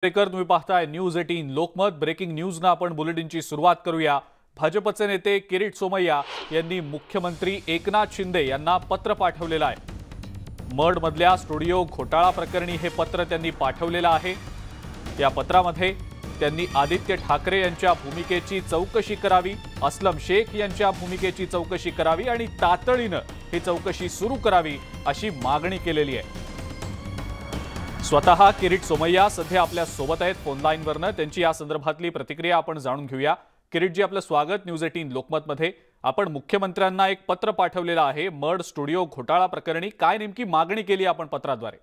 तुम्ही पाहताय news 18 Lokmat. Breaking news ना आपण बुलेटिनची सुरुवात करूया। भाजपचे नेते किरीट सोमय्या यांनी मुख्यमंत्री एकनाथ शिंदे यांना पत्र पाठवलेलं आहे। मडमधल्या स्टुडिओ घोटाळा प्रकरणी हे पत्र त्यांनी पाठवलेलं आहे। या पत्रामध्ये त्यांनी आदित्य ठाकरे यांच्या भूमिकेची चौकशी करावी, असलम शेख यांच्या भूमिकेची चौकशी करावी आणि तातडीने ही चौकशी सुरू करावी अशी मागणी केलेली आहे। स्वतः किरीट सोमय्या सध्या आपल्या सोबत आहेत फोन लाईन वरनं। त्यांची या संदर्भातली प्रतिक्रिया आपण जाणून घेऊया। किरीट जी, आपलं स्वागत न्यूज 18 लोकमत मध्ये। आपण मुख्यमंत्र्यांना एक पत्र पाठवलेलं आहे मड स्टुडिओ घोटाळा प्रकरणी, काय नेमकी मागणी केली आपण पत्राद्वारे?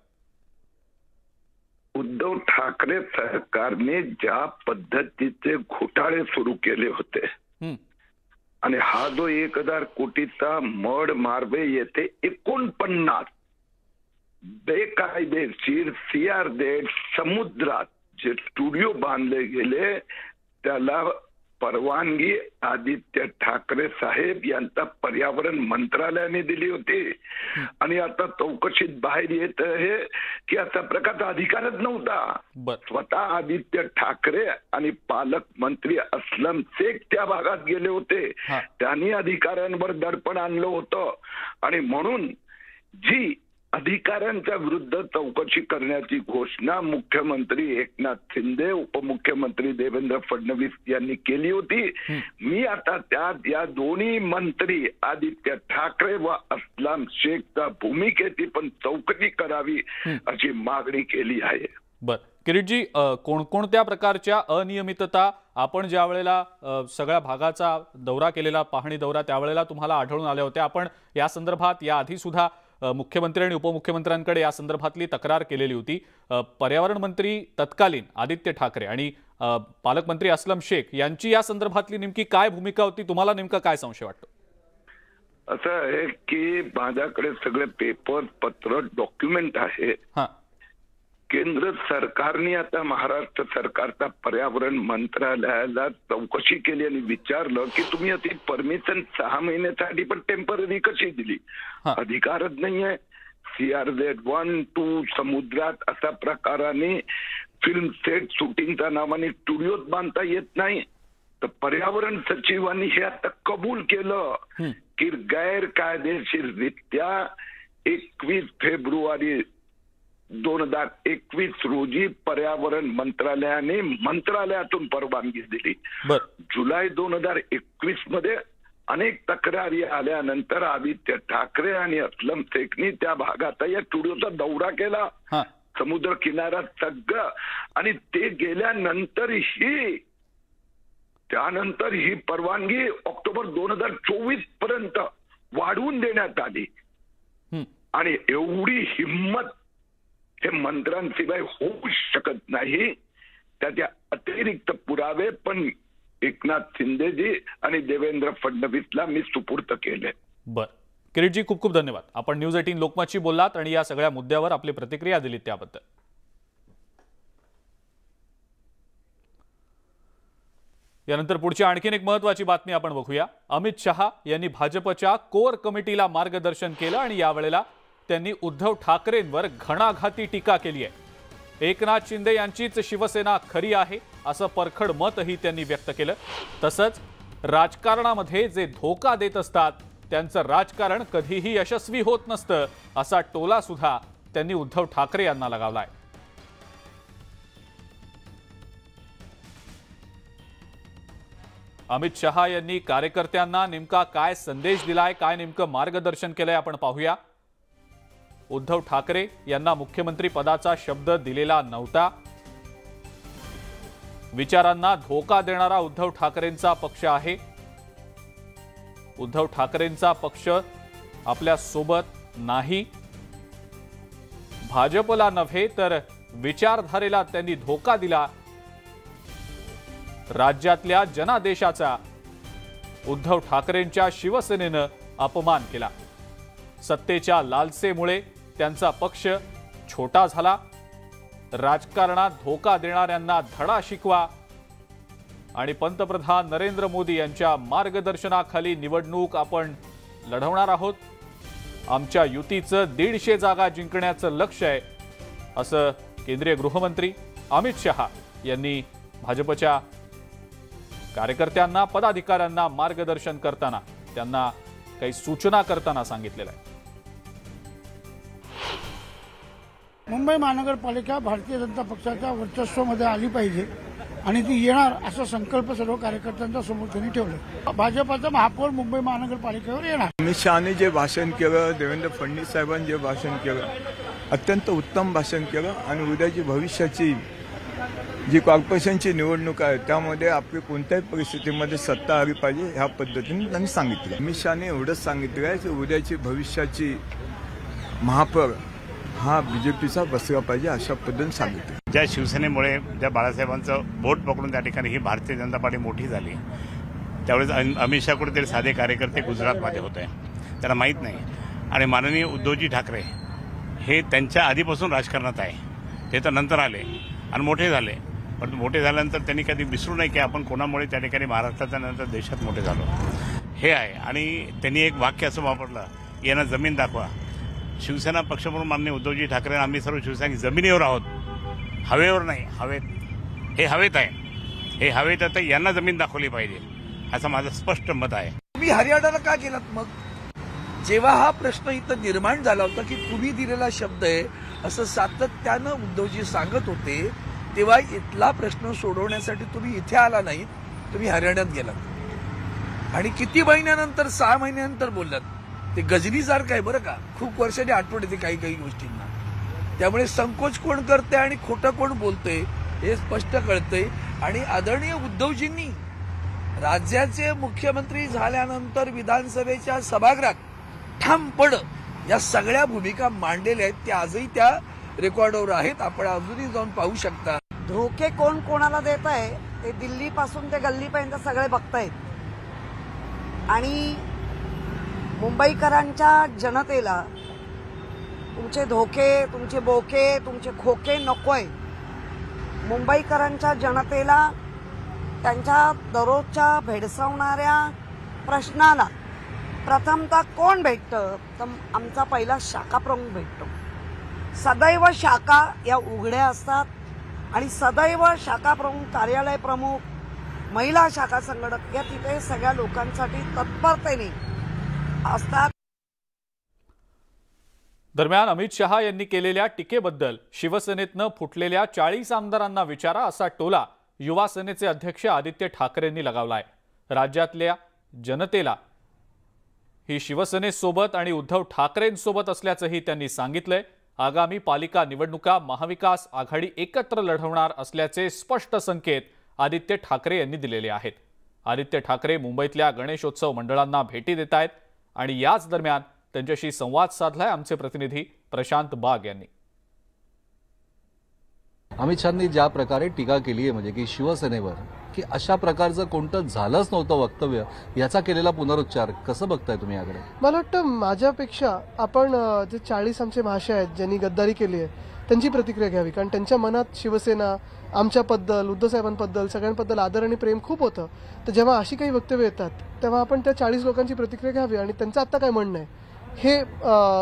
उद्धव ठाकरे सरकारने ज्या पद्धतीचे घोटाळे सुरू केले होते आणि हा जो 1000 कोटीचा मड मार्बे येथे 49 बेकायदेशीर सीआरझेड समुद्रात जे स्टुडिओ बांधले गेले त्याला परवानगी आदित्य ठाकरे साहेब यांचा पर्यावरण मंत्रालयाने दिली होती आणि आता चौकशीत बाहेर येत आहे की असा प्रकारचा अधिकारच नव्हता। स्वतः आदित्य ठाकरे आणि पालकमंत्री असलम शेख त्या भागात गेले होते, त्यांनी अधिकाऱ्यांवर दडपण आणलं होतं आणि म्हणून जी अधिकाऱ्यांच्या विरुद्ध चौकशी करण्याची घोषणा मुख्यमंत्री एकनाथ शिंदे, उपमुख्यमंत्री देवेंद्र फडणवीस यांनी केली होती। मी आता त्यात या दोन्ही मंत्री आदित्य ठाकरे व असलम शेखच्या भूमिकेची पण चौकशी करावी अशी मागणी केली आहे। बरं किरीटजी, कोणकोणत्या प्रकारच्या अनियमितता आपण ज्या वेळेला सगळ्या भागाचा दौरा केलेला, पाहणी दौरा, त्यावेळेला तुम्हाला आढळून आल्या होत्या? आपण या संदर्भात या आधी सुद्धा मुख्यमंत्री आणि उपमुख्यमंत्र्यांकडे या संदर्भातली तक्रार केलेली होती। पर्यावरण मंत्री तत्कालीन आदित्य ठाकरे आणि पालकमंत्री असलम शेख यांची या संदर्भातली नेमकी काय भूमिका होती? तुम्हाला नेमका काय संशय वाटतो? असं आहे की माझ्याकडे सगळे पेपर, पत्र, डॉक्युमेंट आहे। केंद्र सरकारने आता महाराष्ट्र सरकारचा पर्यावरण मंत्रालयाला चौकशी केली आणि विचारलं की तुम्ही अति परमिशन 6 महिन्यासाठी पण टेम्पररी कशी दिली? अधिकारच नाहीये। सीआरझेड 1, 2 समुद्रात अशा प्रकाराने फिल्म सेट शूटिंगच्या नावाने स्टुडिओत बांधता येत नाही। तर पर्यावरण सचिवांनी हे आता कबूल केलं की गैरकायदेशीररित्या 21 फेब्रुवारी 2021 रोजी पर्यावरण मंत्रालयाने मंत्रालयातून परवानगी दिली। जुलै 2021 मध्ये अनेक तक्रारी आल्यानंतर आदित्य ठाकरे आणि असलम शेखनी त्या भागात या स्टुडिओचा दौरा केला, समुद्र किनारा सगळं, आणि ते गेल्यानंतर त्यानंतर ही परवानगी ऑक्टोबर 2024 पर्यंत वाढवून देण्यात आली। आणि एवढी हिम्मत हे मंत्र्यांशिवाय होऊ शकत नाही। त्याच्या अतिरिक्त पुरावे पण एकनाथ शिंदेजी आणि देवेंद्र फडणवीसला मी सुपूर्द केले। बरं किरीटजी, खूप खूप धन्यवाद। आपण न्यूज 18 लोकमतशी बोललात आणि या सगळ्या मुद्द्यावर आपली प्रतिक्रिया दिलीत त्याबद्दल। यानंतर पुढची आणखीन एक महत्त्वाची बातमी आपण बघूया। अमित शहा यांनी भाजपच्या कोर कमिटीला मार्गदर्शन केलं आणि यावेळेला त्यांनी उद्धव ठाकरेंवर घणाघाती टीका केली आहे। एकनाथ शिंदे यांचीच शिवसेना खरी आहे असं परखड मतही त्यांनी व्यक्त केलं। तसंच राजकारणामध्ये जे धोका देत असतात त्यांचं राजकारण कधीही यशस्वी होत नसतं असा टोला सुद्धा त्यांनी उद्धव ठाकरे यांना लगावलाय। अमित शहा यांनी कार्यकर्त्यांना नेमका काय संदेश दिलाय, काय नेमकं मार्गदर्शन केलंय आपण पाहूया। उद्धव ठाकरे यांना मुख्यमंत्री पदाचा शब्द दिलेला नव्हता। विचारांना धोका देणारा उद्धव ठाकरेंचा पक्ष आहे। उद्धव ठाकरेंचा पक्ष आपल्या सोबत नाही। भाजपला नव्हे तर विचारधारेला त्यांनी धोका दिला। राज्यातल्या जनादेशाचा उद्धव ठाकरेंच्या शिवसेनेनं अपमान केला। सत्तेच्या लालसेमुळे त्यांचा पक्ष छोटा झाला। राजकारणात धोका देणाऱ्यांना धडा शिकवा आणि पंतप्रधान नरेंद्र मोदी यांच्या मार्गदर्शनाखाली निवडणूक आपण लढवणार आहोत। आमच्या युतीचं 150 जागा जिंकण्याचं लक्ष्य आहे असं केंद्रीय गृहमंत्री अमित शहा यांनी भाजपच्या कार्यकर्त्यांना पदाधिकाऱ्यांना मार्गदर्शन करताना त्यांना काही सूचना करताना सांगितलेलं आहे। मुंबई महानगरपालिका भारतीय जनता पक्षाच्या वर्चस्वामध्ये आली पाहिजे आणि ती येणार असा संकल्प सर्व कार्यकर्त्यांच्या समोर त्यांनी ठेवला। भाजपाचा महापौर मुंबई महानगरपालिकेवर येणार। अमित शहाने जे भाषण केलं, देवेंद्र फडणवीस साहेबांनी जे भाषण केलं, अत्यंत उत्तम भाषण केलं आणि उद्याची भविष्याची जी कॉर्पोरेशनची निवडणूक आहे त्यामध्ये आपली कोणत्याही परिस्थितीमध्ये सत्ता आली पाहिजे ह्या पद्धतीने त्यांनी सांगितलं। अमित शहाने एवढंच सांगितलं आहे की उद्याची भविष्याची महापौर हा बीजेपीचा बसला पाहिजे अशा पद्धतीने सांगितलं। ज्या शिवसेनेमुळे ज्या बाळासाहेबांचं बोट पकडून त्या ठिकाणी ही भारतीय जनता पार्टी मोठी झाली, त्यावेळेस अमित शहा कुठेतरी साधे कार्यकर्ते गुजरातमध्ये होते, त्यांना माहीत नाही। आणि माननीय उद्धवजी ठाकरे हे त्यांच्या आधीपासून राजकारणात आहे, ते तर नंतर आले आणि मोठे झाले, पण मोठे झाल्यानंतर त्यांनी कधी विसरू नये की आपण कोणामुळे त्या ठिकाणी महाराष्ट्राच्या नंतर देशात मोठे झालो हे आहे। आणि त्यांनी एक वाक्य असं वापरलं, यांना जमीन दाखवा। शिवसेना पक्ष म्हणून माननीय उद्धवजी ठाकरे आम्ही सर्व शिवसैनिक जमिनीवर आहोत, हवेवर नाही। हवेत हे हवेत आहे, हे हवेत आता यांना जमीन दाखवली पाहिजे असं माझं स्पष्ट मत आहे। तुम्ही हरियाणाला का गेलात मग? जेव्हा हा प्रश्न इथं निर्माण झाला होता की तुम्ही दिलेला शब्द आहे असं सातत्यानं उद्धवजी सांगत होते, तेव्हा इथला प्रश्न सोडवण्यासाठी तुम्ही इथे आला नाहीत, तुम्ही हरियाणात गेलात आणि किती महिन्यानंतर 6 महिन्यानंतर बोललात। ते गजनीसारखं आहे बरं का, खूप वर्षांनी आठवण येते काही काही गोष्टींना, त्यामुळे संकोच कोण करते आणि खोटं कोण बोलतंय हे स्पष्ट कळतंय। आणि आदरणीय उद्धवजींनी राज्याचे मुख्यमंत्री झाल्यानंतर विधानसभेच्या सभागृहात ठामपणे या सगळ्या भूमिका मांडलेल्या आहेत, त्या आजही त्या रेकॉर्डवर आहेत, आपण अजूनही जाऊन पाहू शकता। धोके कोण कोणाला देत आहे ते दिल्लीपासून ते गल्लीपर्यंत सगळे बघतायत आणि मुंबईकरांच्या जनतेला तुमचे धोके, तुमचे बोके, तुमचे खोके नकोय। मुंबईकरांच्या जनतेला त्यांच्या दररोजच्या भेडसावणाऱ्या प्रश्नाला प्रथमतः कोण भेटतं तर आमचा पहिला शाखा प्रमुख भेटतो। सदैव शाखा या उघड्या असतात आणि सदैव शाखा प्रमुख, कार्यालय प्रमुख, महिला शाखा संघटक या तिथे सगळ्या लोकांसाठी तत्परतेने असतात। दरम्यान अमित शहा यांनी केलेल्या टीकेबद्दल शिवसेनेतनं फुटलेल्या 40 आमदारांना विचारा असा टोला युवा सेनेचे अध्यक्ष आदित्य ठाकरेंनी लगावलाय। राज्यातल्या जनतेला ही शिवसेनेसोबत आणि उद्धव ठाकरेंसोबत असल्याचंही त्यांनी सांगितलंय। आगामी पालिका निवडणुका महाविकास आघाडी एकत्र लढवणार असल्याचे स्पष्ट संकेत आदित्य ठाकरे यांनी दिलेले आहेत। आदित्य ठाकरे मुंबईतल्या गणेशोत्सव मंडळांना भेटी देत आहेत आणि याच दरम्यान त्यांच्याशी संवाद साधलाय आमचे प्रतिनिधी प्रशांत बाग यांनी। अमित शहांनी ज्या प्रकारे टीका केली आहे म्हणजे की शिवसेनेवर की अशा प्रकारचं कोणतं झालंच नव्हतं वक्तव्य, याचा केलेला पुनरुच्चार कसं बघताय तुम्ही याकडे? मला वाटतं माझ्यापेक्षा आपण जे 40 आमचे भाषे आहेत ज्यांनी गद्दारी केली आहे त्यांची प्रतिक्रिया घ्यावी, कारण त्यांच्या मनात शिवसेना आमच्याबद्दल, उद्धवसाहेबांबद्दल, सगळ्यांबद्दल आदर आणि प्रेम खूप होतं। तर जेव्हा अशी काही वक्तव्य येतात तेव्हा आपण त्या 40 लोकांची प्रतिक्रिया घ्यावी आणि त्यांचं आत्ता काय म्हणणं आहे हे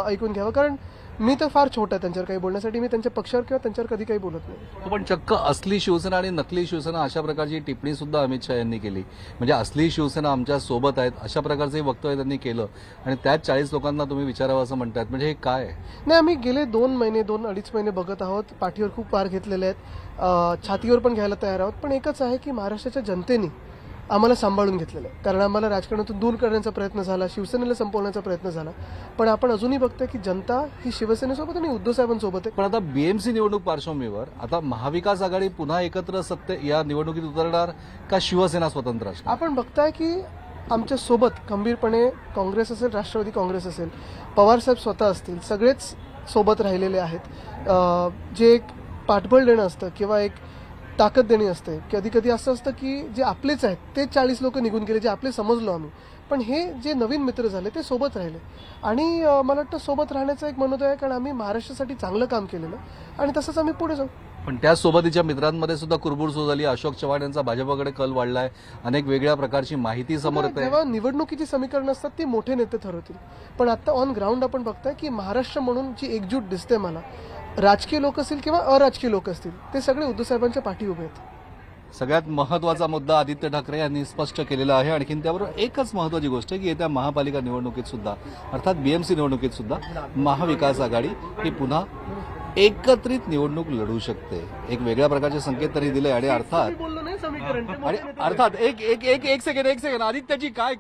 ऐकून घ्यावं, कारण मी तर फार छोटा आहे त्यांच्यावर काही बोलण्यासाठी। मी त्यांच्या पक्षावर किंवा त्यांच्यावर कधी काही बोलत नाही। पण चक्क असली शिवसेना आणि नकली शिवसेना अशा प्रकारची टिप्पणी सुद्धा अमित शहा यांनी केली, म्हणजे असली शिवसेना आमच्या सोबत आहेत अशा प्रकारचे वक्तव्य त्यांनी केलं आणि त्याच 40 लोकांना तुम्ही विचारावं असं म्हणतायत, म्हणजे हे काय? नाही, आम्ही गेले 2-2.5 महिने बघत आहोत, पाठीवर खूप वार घेतलेले आहेत, छातीवर पण घ्यायला तयार आहोत, पण एकच आहे की महाराष्ट्राच्या जनतेने आम्हाला सांभाळून घेतलेलं आहे, कारण आम्हाला राजकारणातून दूर करण्याचा प्रयत्न झाला, शिवसेनेला संपवण्याचा प्रयत्न झाला, पण आपण अजूनही बघतोय की जनता ही शिवसेनेसोबत आणि उद्धव साहेबांसोबत आहे। पण आता बीएमसी निवडणूक पार्श्वभूमीवर आता महाविकास आघाडी पुन्हा एकत्र सत्ते या निवडणुकीत उतरणार का शिवसेना स्वतंत्र असणार? आपण बघताय की आमच्या सोबत खंबीरपणे काँग्रेस असेल, राष्ट्रवादी काँग्रेस असेल, पवार साहेब स्वतः असतील, सगळेच सोबत राहिलेले आहेत। जे एक पाठबळ देणं असतं किंवा एक ताकद देणी असते, कधी कधी असं असतं की जे आपलेच आहेत ते 40 लोक निघून गेले, जे आपले समजलो आम्ही, पण हे जे नवीन मित्र झाले ते सोबत राहिले आणि मला वाटतं सोबत राहण्याचं एक मनोदय आहे, कारण आम्ही महाराष्ट्रासाठी चांगलं काम केलेलं आणि तसंच आम्ही पुढे जाऊ। पण त्या सोबतीच्या मित्रांमध्ये सुद्धा कुरबुर सुरू झाली, अशोक चव्हाण यांचा भाजपकडे कल वाढलाय, अनेक वेगळ्या प्रकारची माहिती समोर येते। जेव्हा निवडणुकीची समीकरणं असतात ती मोठे नेते ठरवतील, पण आता ऑन ग्राउंड आपण बघताय की महाराष्ट्र म्हणून जी एकजूट दिसते मला राजकीय लोक असतील किंवा अराजकीय लोक असतील ते सगळे उद्धव साहेबांच्या पाठी उभे आहेत. सगळ्यात महत्त्वाचा मुद्दा आदित्य ठाकरे यांनी स्पष्ट केलेला आहे. आणखीन त्याबरोबर एकच महत्त्वाची गोष्ट की येत्या महापालिका निवडणुकीत सुद्धा अर्थात बीएमसी निवडणुकीत सुद्धा महाविकास आघाडी ही पुन्हा एकत्रित निवडणूक लढू शकते. एक वेगळ्या प्रकारचे संकेत त्यांनी दिले. आणि अर्थात एक सेकंड आदित्यजी काय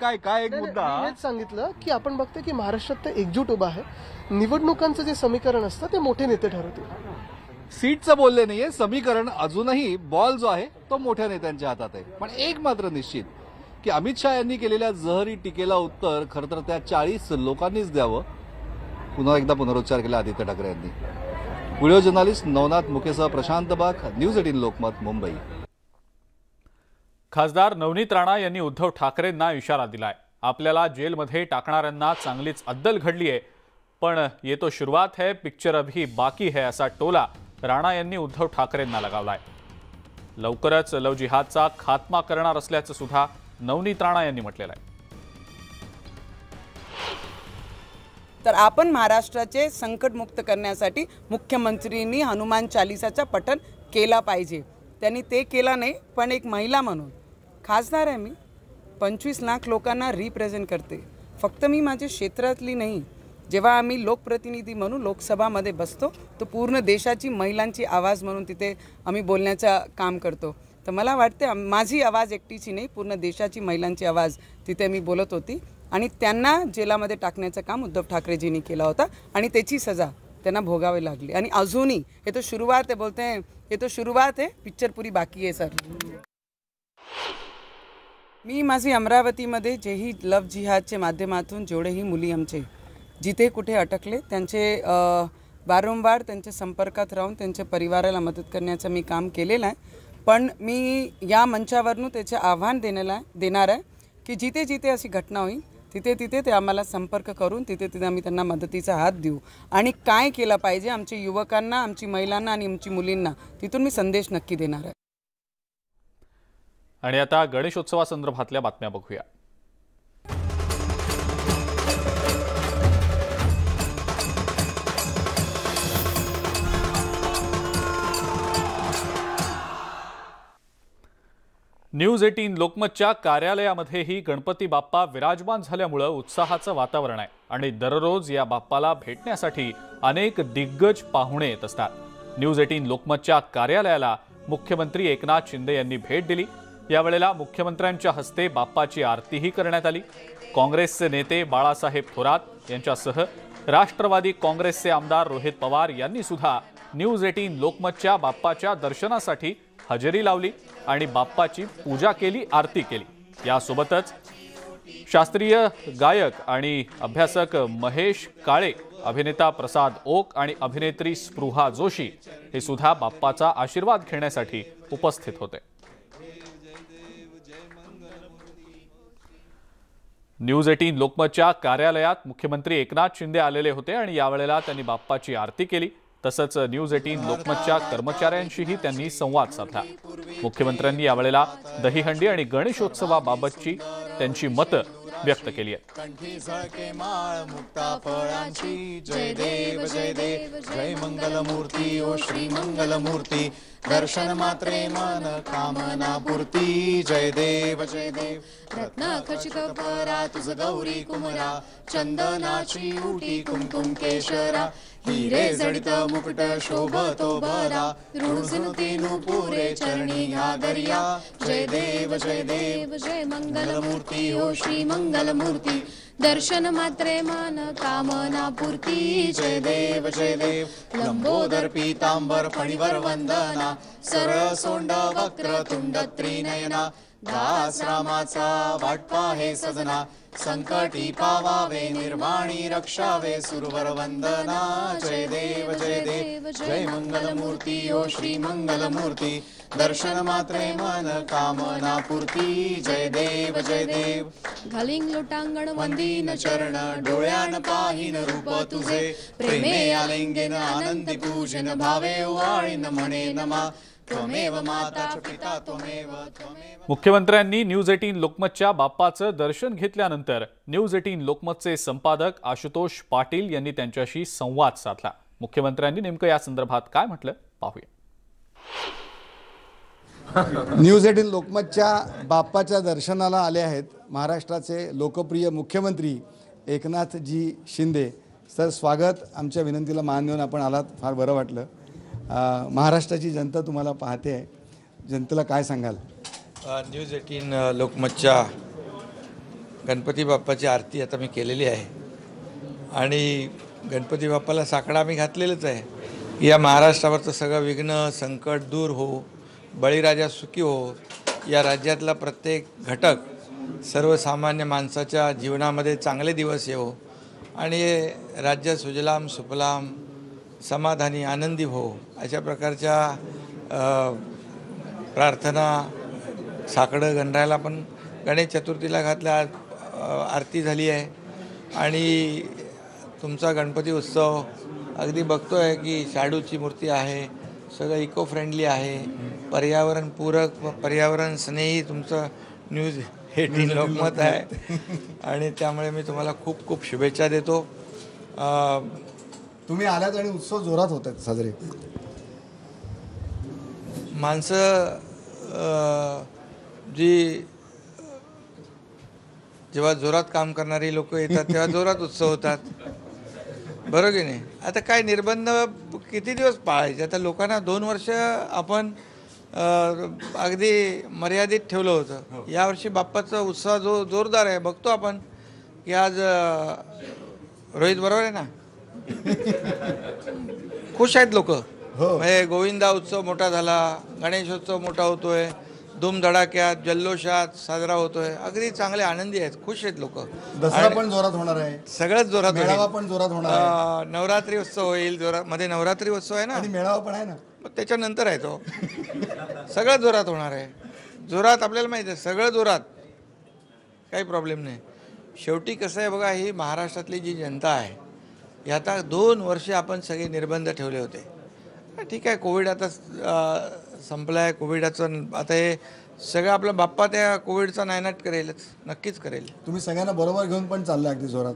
एक मुद्दा हेच सांगितलं की आपण बघतोय की महाराष्ट्रात ते एकजूट उभा आहे. निवडणुकांचं जे समीकरण असतं ते मोठे नेते ठरवतील. सीटचं बोलले नाहीये, समीकरण अजूनही बॉल जो आहे तो मोठ्या नेत्यांच्या हातात आहे. पण एक मात्र निश्चित की अमित शहा यांनी केलेल्या जहरी टीकेला उत्तर खरं तर त्या 40 लोकांनीच द्यावं. पुन्हा एकदा पुनरुच्चार केला आदित्य ठाकरे यांनी. व्हिडिओ जर्नलिस्ट नवनाथ मुकेसह प्रशांत बाग, न्यूज 18 लोकमत, मुंबई. खासदार नवनीत राणा यांनी उद्धव ठाकरेंना इशारा दिलाय. आपल्याला जेलमध्ये टाकणाऱ्यांना चांगलीच अद्दल घडली आहे, पण ये तो शुरुआत है, पिक्चर अभी बाकी है असा टोला राणा यांनी उद्धव ठाकरेंना लगावलाय. लवकरच लव जिहादचा खात्मा करणार असल्याचं सुद्धा नवनीत राणा यांनी म्हटलेलं आहे. तर आपण महाराष्ट्राचे संकटमुक्त करण्यासाठी मुख्यमंत्र्यांनी हनुमान चालिसाचा पठण केला पाहिजे. त्यांनी ते केला नाही, पण एक महिला म्हणून खासदार आहे मी, 25 लाख लोकांना रिप्रेझेंट करते. फक्त मी माझ्या क्षेत्रातली नाही. जेव्हा आम्ही लोकप्रतिनिधी म्हणून लोकसभामध्ये बसतो तो पूर्ण देशाची महिलांची आवाज म्हणून तिथे आम्ही बोलण्याचं काम करतो. तर मला वाटते माझी आवाज एकटीची नाही, पूर्ण देशाची महिलांची आवाज तिथे मी बोलत होती. आणि त्यांना जेलामध्ये टाकण्याचं काम उद्धव ठाकरेजींनी केला होता आणि त्याची सजा त्यांना भोगावी लागली. आणि अजूनही हे तो शुरुआत आहे, बोलते हैं हे तो शुरुआत है, पिक्चर पुरी बाकी आहे सर. मी माझी अमरावतीमध्ये जेही लव जिहादच्या माध्यमातून जेवढेही मुली आमचे जिथे कुठे अटकले त्यांचे वारंवार त्यांच्या संपर्कात राहून त्यांच्या परिवाराला मदत करण्याचं मी काम केलेलं आहे. पण मी या मंचावरून त्याचे आव्हान देणार आहे की जिथे जिथे अशी घटना होईल तिथे तिथे ते आम्हाला संपर्क करून तिथे तिथे आम्ही त्यांना मदतीचा हात देऊ. आणि काय केलं पाहिजे आमच्या युवकांना, आमची महिलांना आणि आमची मुलींना तिथून मी संदेश नक्की देणार आहे. आणि आता गणेशोत्सवासंदर्भातल्या बातम्या बघूया. न्यूज 18 लोकमतच्या कार्यालयामध्येही गणपती बाप्पा विराजमान झाल्यामुळे उत्साहाचं वातावरण आहे. आणि दररोज या बाप्पाला भेटण्यासाठी अनेक दिग्गज पाहुणे येत असतात. न्यूज 18 लोकमतच्या कार्यालयाला मुख्यमंत्री एकनाथ शिंदे यांनी भेट दिली. यावेळेला मुख्यमंत्र्यांच्या हस्ते बाप्पाची आरतीही करण्यात आली. काँग्रेसचे नेते बाळासाहेब थोरात यांच्यासह राष्ट्रवादी काँग्रेसचे आमदार रोहित पवार यांनी सुद्धा न्यूज 18 लोकमतच्या बाप्पाच्या दर्शनासाठी हजेरी लावली आणि बाप्पाची पूजा केली, आरती केली. यासोबतच शास्त्रीय गायक आणि अभ्यासक महेश काळे, अभिनेता प्रसाद ओक आणि अभिनेत्री स्पृहा जोशी हे सुद्धा बाप्पाचा आशीर्वाद घेण्यासाठी उपस्थित होते. न्यूज 18 लोकमतच्या कार्यालयात मुख्यमंत्री एकनाथ शिंदे आलेले होते आणि यावेळेला त्यांनी बाप्पाची आरती केली. तसंच न्यूज 18 लोकमतच्या कर्मचाऱ्यांशीही त्यांनी संवाद साधला. मुख्यमंत्र्यांनी यावेळेला दहीहंडी आणि गणेशोत्सवाबाबतची त्यांची मतं व्यक्त केली आहेत. कंठी झळके माळ मुक्ता फळांची, जय देव जय देव, जय मंगलमूर्ती ओ श्री मंगलमूर्ती, दर्शन मात्रे मन कामना पूर्ती, जय देव जय देव. रत्न खचित परा तुझ गौरी कुमरा, चंदनाची उटी कुमकुम केशरा, हिरे जडित मुकुट शोभतो भरा, रुणझुनती नुपुरे चरणी ह्या दर्या, जय देव जय देव, जय मंगलमूर्ती ओ श्री मंगलमूर्ती, दर्शन मात्रे मन कामना पूर्ती, जय देव जय देव. लंबोदर पीतांबर फणीवर वंदना, सरळ सोंड वक्र तुंड त्रिनयना, दास रामाचा वाटपा हे सजना, संकटी पावावे निर्वाणी रक्षावे सुरवर वंदना, जय देव जय देव, जय मंगलमूर्ती ओ श्री मंगलमूर्ती, दर्शन मात्रे मन कामना पूर्ती, जय देव जय देव. घालिंग लोटांगण वंदीन चरण, डोळ्यान पाहिन रूप तुझे, प्रेमे आलिंगन आनंदी पूजन, भावे ओवाळीन म्हणे नमा, त्वमेव माता पिता त्वमेव. मुख्यमंत्र्यांनी न्यूज 18 लोकमतच्या बाप्पाचं दर्शन घेतल्यानंतर न्यूज 18 लोकमतचे संपादक आशुतोष पाटील यांनी त्यांच्याशी संवाद साधला. मुख्यमंत्र्यांनी नेमकं या संदर्भात काय म्हटलं पाहूया. न्यूज 18 लोकमतच्या बाप्पाच्या दर्शनाला आले आहेत महाराष्ट्राचे लोकप्रिय मुख्यमंत्री एकनाथजी शिंदे. सर, स्वागत. आमच्या विनंतीला मान देऊन आपण आलात, फार बरं वाटलं. महाराष्ट्राची जनता तुम्हाला पाहते आहे, जनतेला काय सांगाल? न्यूज 18 लोकमतच्या गणपती बाप्पाची आरती आता मी केलेली आहे आणि गणपती बाप्पाला साकडा आम्ही घातलेलंच आहे. या महाराष्ट्रावरचं सगळं विघ्न संकट दूर हो, बळीराजा सुखी हो, या राज्यातला प्रत्येक घटक सर्वसामान्य माणसाच्या जीवनामध्ये चांगले दिवस येवो आणि राज्य सुजलाम सुफलाम समाधानी आनंदी हो, अशा प्रकारच्या प्रार्थना साकडं गणरायाला पण गणेश चतुर्थीला घातल्या, आरती झाली आहे. आणि तुमचा गणपती उत्सव अगदी बघतो आहे की शाडूची मूर्ती आहे, सगळं इको फ्रेंडली आहे, पर्यावरणपूरक पर्यावरण स्नेही तुमचं न्यूज 18 लोकमत आहे आणि त्यामुळे मी तुम्हाला खूप खूप शुभेच्छा देतो. तुम्ही आल्यात आणि उत्सव जोरात होत आहेत साजरे. माणसं जेव्हा जोरात काम करणारी लोक येतात तेव्हा जोरात उत्सव होतात, बरोबर की नाही? आता काय निर्बंध किती दिवस पाळायचे? आता लोकांना 2 वर्ष आपण अगदी मर्यादित ठेवलं होतं. यावर्षी बाप्पाचा उत्साह जोरदार आहे. बघतो आपण की आज रोहित बरोबर आहे ना, खुश आहेत लोक. म्हणजे गोविंदा उत्सव मोठा झाला, गणेशोत्सव मोठा होतोय, धूमधडाक्यात जल्लोषात साजरा होतोय, अगदी चांगले आनंदी आहेत, खुश आहेत लोक. दसरा पण जोरात होणार आहे, सगळंच जोरात, मेळावा पण जोरात होणार आहे, नवरात्री उत्सव होईल जोरात, मध्ये नवरात्री उत्सव आहे ना आणि मेळावा पण आहे ना, त्याच्यानंतर आहे तो. सगळं जोरात होणार आहे, जोरात. आपल्याला माहिती आहे सगळं जोरात, काही प्रॉब्लेम नाही. शेवटी कसं आहे बघा, ही महाराष्ट्रातली जी जनता आहे, आता 2 वर्ष आपण सगळे निर्बंध ठेवले होते. ठीक आहे, कोविड आता संपला आहे, कोविडाचं आता हे सगळं आपला बाप्पा त्या कोविडचा नायनाट करेलच, नक्कीच करेल. तुम्ही सगळ्यांना बरोबर घेऊन पण चालले अगदी जोरात.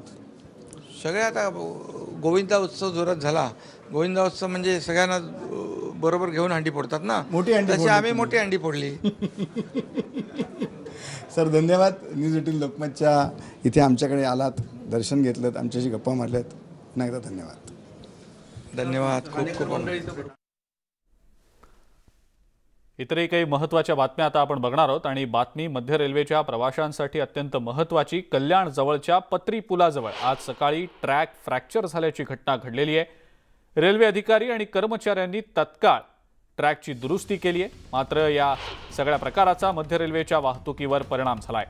सगळे आता गोविंदा उत्सव जोरात झाला. गोविंदा उत्सव म्हणजे सगळ्यांना बरोबर घेऊन हंडी फोडतात ना, मोठी हंडी, तशी आम्ही मोठी हंडी फोडली. सर, धन्यवाद. न्यूज 18 लोकमतच्या इथे आमच्याकडे आलात, दर्शन घेतलं, आमच्याशी गप्पा मारल्यात. पुन्हा एकदा धन्यवाद. धन्यवाद, खूप खूप. इतरही काही महत्त्वाच्या बातम्या आता आपण बघणार आहोत आणि बातमी मध्य रेल्वेच्या प्रवाशांसाठी अत्यंत महत्त्वाची. कल्याण जवळच्या पत्री पुलाजवळ आज सकाळी ट्रॅक फ्रॅक्चर झाल्याची घटना घडलेली आहे. रेल्वे अधिकारी आणि कर्मचाऱ्यांनी तत्काळ ट्रॅकची दुरुस्ती केली आहे. मात्र या सगळ्या प्रकाराचा मध्य रेल्वेच्या वाहतुकीवर परिणाम झालाय.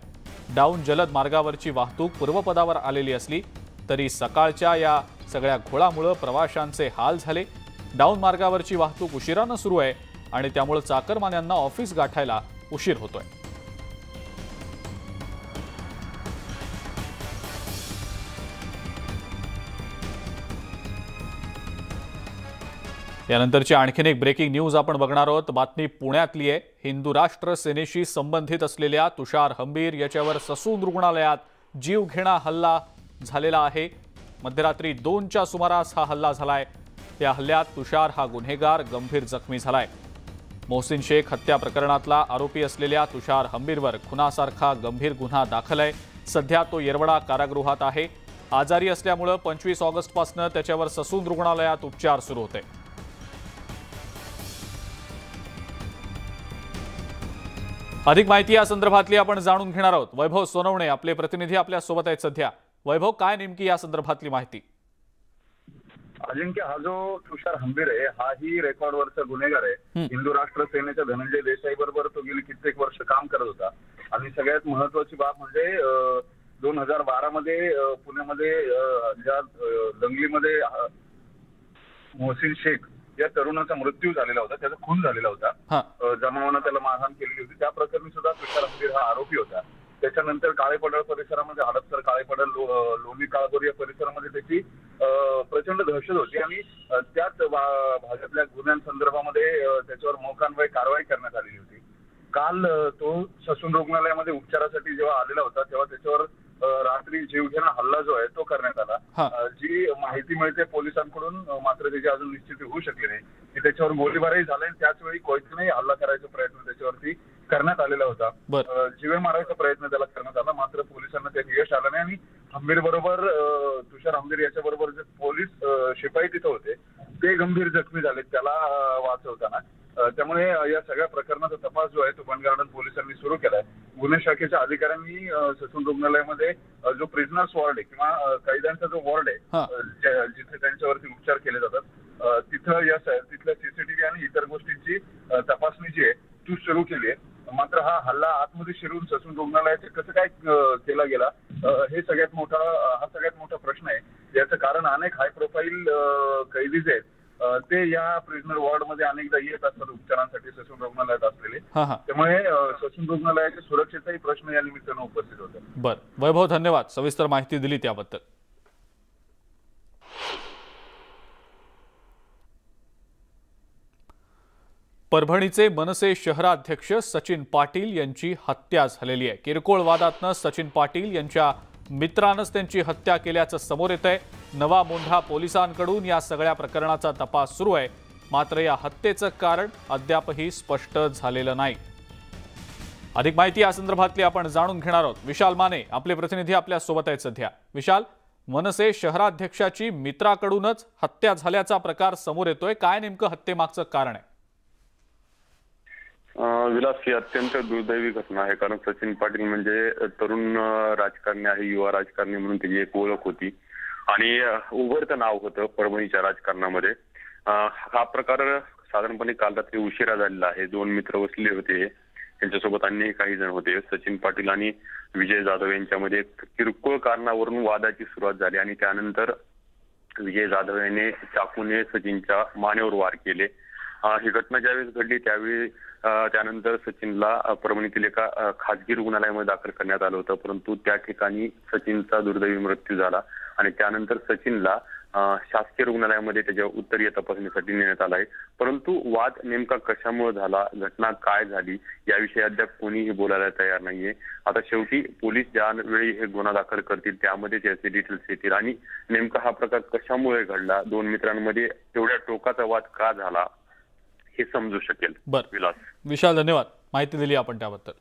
डाऊन जलद मार्गावरची वाहतूक पूर्वपदावर आलेली असली तरी सकाळच्या या सगळ्या घोळामुळे प्रवाशांचे हाल झाले. डाऊन मार्गावरची वाहतूक उशिरानं सुरू आहे आणि त्यामुळे चाकरमान्यांना ऑफिस गाठायला उशीर होतोय. यानंतरची आणखीन एक ब्रेकिंग न्यूज आपण बघणार आहोत. बातमी पुण्यातली आहे. हिंदू राष्ट्र सेनेशी संबंधित असलेल्या तुषार हंबीर याच्यावर ससून रुग्णालयात जीवघेणा हल्ला झालेला आहे. मध्यरात्री 2च्या सुमारास हा हल्ला झालाय. या हल्ल्यात तुषार हा गुन्हेगार गंभीर जखमी झालाय. मोहसिन शेख हत्या प्रकरणातला आरोपी असलेल्या तुषार हंबीरवर खुनासारखा गंभीर गुन्हा दाखल आहे. सध्या तो येरवडा कारागृहात आहे. आजारी असल्यामुळे 25 ऑगस्टपासून त्याच्यावर ससून रुग्णालयात उपचार सुरू होते. अधिक माहिती या संदर्भातली आपण जाणून घेणार आहोत. वैभव सोनवणे आपले प्रतिनिधी आपल्या सोबत आहेत सध्या. वैभव, काय नेमकी या संदर्भातली माहिती? अजिंक्य, हा जो तुषार हंबीर आहे हाही रेकॉर्डवरचा गुन्हेगार आहे. हिंदू राष्ट्र सेनेच्या धनंजय देसाई बरोबर तो गेली कित्येक वर्ष काम करत होता. आणि सगळ्यात महत्वाची बाब म्हणजे 2012 मध्ये पुण्यामध्ये ज्या दंगलीमध्ये मोहसिन शेख या तरुणाचा मृत्यू झालेला होता, त्याचा खून झालेला होता, जमावानं त्याला मारहाण केलेली होती, त्या प्रकरणी सुद्धा तुषार हंबीर हा आरोपी होता. त्याच्यानंतर काळेपडळ परिसरामध्ये, हडपसर काळेपडळ लोणी काळभोर या परिसरामध्ये त्याची प्रचंड दहशत होती आणि त्याच भागातल्या गुन्ह्यांसंदर्भामध्ये त्याच्यावर मोकान्वये कारवाई करण्यात आलेली होती. काल तो ससून रुग्णालयामध्ये उपचारासाठी जेव्हा आलेला होता तेव्हा त्याच्यावर रात्री जीवघेणा हल्ला जो आहे तो करण्यात आला. जी माहिती मिळते पोलिसांकडून, मात्र त्याची अजून निश्चिती होऊ शकली नाही की त्याच्यावर गोळीबारही झाला आणि त्याचवेळी कोयतेनेही हल्ला करायचा प्रयत्न त्याच्यावरती करण्यात आलेला होता. जीवे मारायचा प्रयत्न त्याला करण्यात आला, मात्र पोलिसांना त्यात यश आलं नाही आणि हंबीर बरोबर तुषार हंबीर याच्या बरोबर जे पोलीस शिपाई तिथं होते ते गंभीर जखमी झाले त्याला वाचवताना. त्यामुळे या सगळ्या प्रकरणाचा तपास जो आहे तो बंड गार्डन पोलिसांनी सुरू केलाय. गुन्हे शाखेच्या अधिकाऱ्यांनी ससून रुग्णालयामध्ये जो प्रिझनर्स वॉर्ड आहे किंवा कैद्यांचा जो वॉर्ड आहे जिथे त्यांच्यावरती उपचार केले जातात तिथल्या सीसीटीव्ही आणि इतर गोष्टींची तपासणी जी आहे ती सुरू केली आहे. मात्र हा हल्ला आतमध्ये शिरून ससून रुग्णालयाचे कसं काय केला गेला हे सगळ्यात मोठा प्रश्न आहे. याचं कारण अनेक हाय प्रोफाईल कैदी जे आहेत ते या प्रिझनर वॉर्ड मध्ये अनेकदा येत असतात उपचारांसाठी ससून रुग्णालयात असलेले. त्यामुळे ससून रुग्णालयाच्या सुरक्षेचाही प्रश्न या निमित्तानं उपस्थित होता. बरं वैभव, धन्यवाद सविस्तर माहिती दिली त्याबद्दल. परभणीचे मनसे शहराध्यक्ष सचिन पाटील यांची हत्या झालेली आहे. किरकोळ वादातनं सचिन पाटील यांच्या मित्रानंच त्यांची हत्या केल्याचं समोर येतंय. नवा मोंढा पोलिसांकडून या सगळ्या प्रकरणाचा तपास सुरू आहे, मात्र या हत्येचं कारण अद्यापही स्पष्ट झालेलं नाही. अधिक माहिती या संदर्भातली आपण जाणून घेणार आहोत. विशाल माने आपले प्रतिनिधी आपल्या सोबत आहेत सध्या. विशाल, मनसे शहराध्यक्षाची मित्राकडूनच हत्या झाल्याचा प्रकार समोर येतोय, काय नेमकं हत्येमागचं कारण आहे? विलास, ही अत्यंत दुर्दैवी घटना आहे, कारण सचिन पाटील म्हणजे तरुण राजकारणी आहे, युवा राजकारणी म्हणून त्याची एक ओळख होती आणि उभरतं नाव होतं परभणीच्या राजकारणामध्ये. हा प्रकार साधारणपणे काल रात्री उशिरा झालेला आहे. दोन मित्र बसले होते, त्यांच्यासोबत अन्य काही जण होते. सचिन पाटील आणि विजय जाधव यांच्यामध्ये किरकोळ कारणावरून वादाची सुरुवात झाली आणि त्यानंतर विजय जाधव यांनी चाकूने सचिनच्या मानेवर वार केले. ही घटना ज्यावेळेस घडली त्यावेळी त्यानंतर सचिनला परभणीतील एका खासगी रुग्णालयामध्ये दाखल करण्यात आलं होतं, परंतु त्या ठिकाणी सचिनचा दुर्दैवी मृत्यू झाला आणि त्यानंतर सचिनला शासकीय रुग्णालयामध्ये त्याच्या उत्तरीय तपासणीसाठी नेण्यात आला आहे. परंतु वाद नेमका कशामुळे झाला, घटना काय झाली याविषयी अद्याप कोणीही बोलायला तयार नाहीये. आता शेवटी पोलीस ज्यावेळी हे गुन्हा दाखल करतील त्यामध्ये त्याचे डिटेल्स येतील आणि नेमका हा प्रकार कशामुळे घडला, दोन मित्रांमध्ये एवढ्या टोकाचा वाद का झाला हे समजू शकेल. विलास, विशाल धन्यवाद माहिती दिली आपण त्याबद्दल.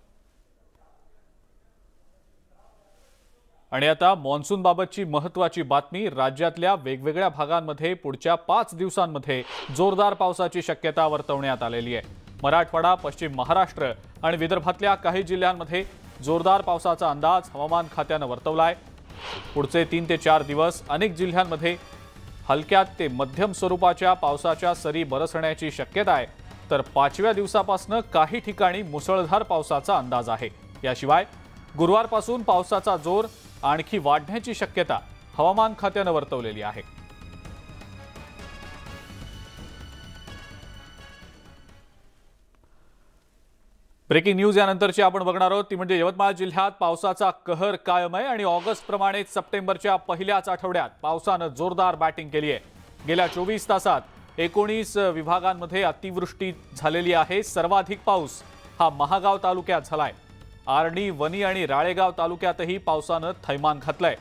आणि आता मान्सून बाबतची महत्त्वाची बातमी. राज्यातल्या वेगवेगळ्या भागांमध्ये पुढच्या 5 दिवसांमध्ये जोरदार पावसाची शक्यता वर्तवण्यात आलेली आहे. मराठवाडा, पश्चिम महाराष्ट्र आणि विदर्भातल्या काही जिल्ह्यांमध्ये जोरदार पावसाचा अंदाज हवामान खात्यानं वर्तवलाय. पुढचे 3 ते 4 दिवस अनेक जिल्ह्यांमध्ये हलक्यात ते मध्यम स्वरूपाच्या पावसाच्या सरी बरसण्याची शक्यता आहे, तर 5व्या दिवसापासून काही ठिकाणी मुसळधार पावसाचा अंदाज आहे. याशिवाय गुरुवारपासून पावसाचा जोर आणखी वाढण्याची शक्यता हवामान खात्यानं वर्तवलेली आहे. ब्रेकिंग न्यूज यानंतरची आपण बघणार आहोत ती म्हणजे यवतमाळ जिल्ह्यात पावसाचा कहर कायम आहे आणि ऑगस्ट प्रमाणेच सप्टेंबरच्या पहिल्याच आठवड्यात पावसानं जोरदार बॅटिंग केली आहे. गेल्या 24 तासात 19 विभागांमध्ये अतिवृष्टी झालेली आहे. सर्वाधिक पाऊस हा महागाव तालुक्यात झालाय. आर्णी, वणी आणि राळेगाव तालुक्यातही पावसानं थैमान घातलंय.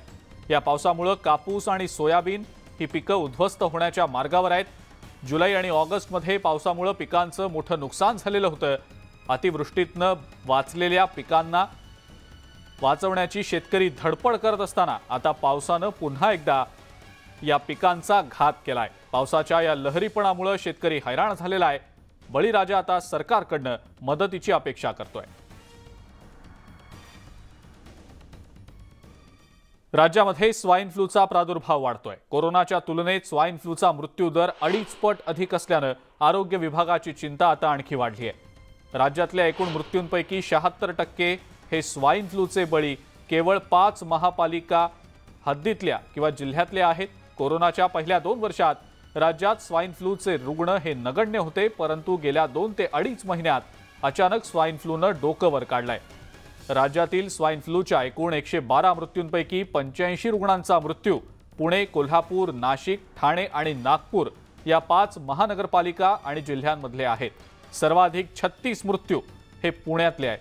या पावसामुळे कापूस आणि सोयाबीन ही पिकं उद्ध्वस्त होण्याच्या मार्गावर आहेत. जुलै आणि ऑगस्टमध्ये पावसामुळे पिकांचं मोठं नुकसान झालेलं होतं. अतिवृष्टीतनं वाचलेल्या पिकांना वाचवण्याची शेतकरी धडपड करत असताना आता पावसानं पुन्हा एकदा या पिकांचा घात केलाय. पावसाच्या या लहरीपणामुळे शेतकरी हैराण झालेला आहे. बळीराजा आता सरकारकडनं मदतीची अपेक्षा करतोय. राज्यामध्ये स्वाईन फ्लूचा प्रादुर्भाव वाढतोय. कोरोनाच्या तुलनेत स्वाईन फ्लूचा मृत्यू दर 2.5 पट अधिक असल्यानं आरोग्य विभागाची चिंता आता आणखी वाढली आहे. राज्यातल्या एकूण मृत्यूंपैकी 76% हे स्वाईन फ्लूचे बळी केवळ 5 महापालिका हद्दीतल्या किंवा जिल्ह्यातले आहेत. कोरोनाच्या पहिल्या 2 वर्षात राज्यात स्वाईन फ्लूचे रुग्ण हे नगण्य होते, परंतु गेल्या 2 ते 2.5 महिन्यात अचानक स्वाईन फ्लूनं डोकं वर काढलंय. राज्यातील स्वाईन फ्लूच्या एकूण 112 मृत्यूंपैकी 85 रुग्णांचा मृत्यू पुणे, कोल्हापूर, नाशिक, ठाणे आणि नागपूर या 5 महानगरपालिका आणि जिल्ह्यांमधले आहेत. सर्वाधिक 36 मृत्यू हे पुण्यातले आहेत.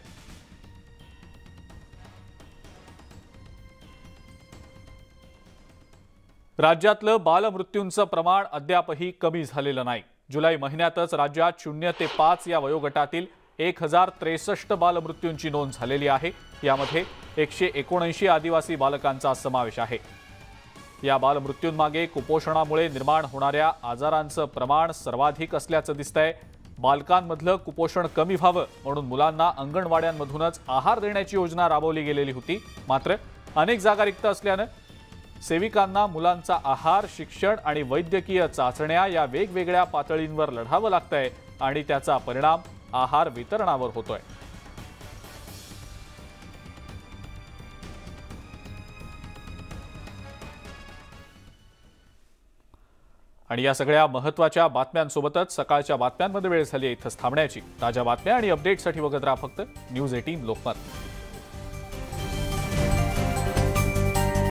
राज्यातलं बालमृत्यूंचं प्रमाण अद्यापही कमी झालेलं नाही. जुलै महिन्यातच राज्यात 0 ते 5 या वयोगटातील 1063 बालमृत्यूंची नोंद झालेली आहे. यामध्ये 179 आदिवासी बालकांचा समावेश आहे. या बालमृत्यूंमागे कुपोषणामुळे निर्माण होणाऱ्या आजारांचं प्रमाण सर्वाधिक असल्याचं दिसतंय. बालकांमधलं कुपोषण कमी व्हावं म्हणून मुलांना अंगणवाड्यांमधूनच आहार देण्याची योजना राबवली गेलेली होती. मात्र अनेक जागा रिक्त असल्यानं सेविकांना मुलांचा आहार, शिक्षण आणि वैद्यकीय चाचण्या या वेगवेगळ्या पातळींवर लढावं लागतंय आणि त्याचा परिणाम आहार वितरणावर होतोय. आणि या सगळ्या महत्त्वाच्या बातम्यांसोबतच सकाळच्या बातम्यांमध्ये वेळ झाली इथंच थांबण्याची. ताज्या बातम्या आणि अपडेटसाठी बघत राहा फक्त न्यूज 18 लोकमत.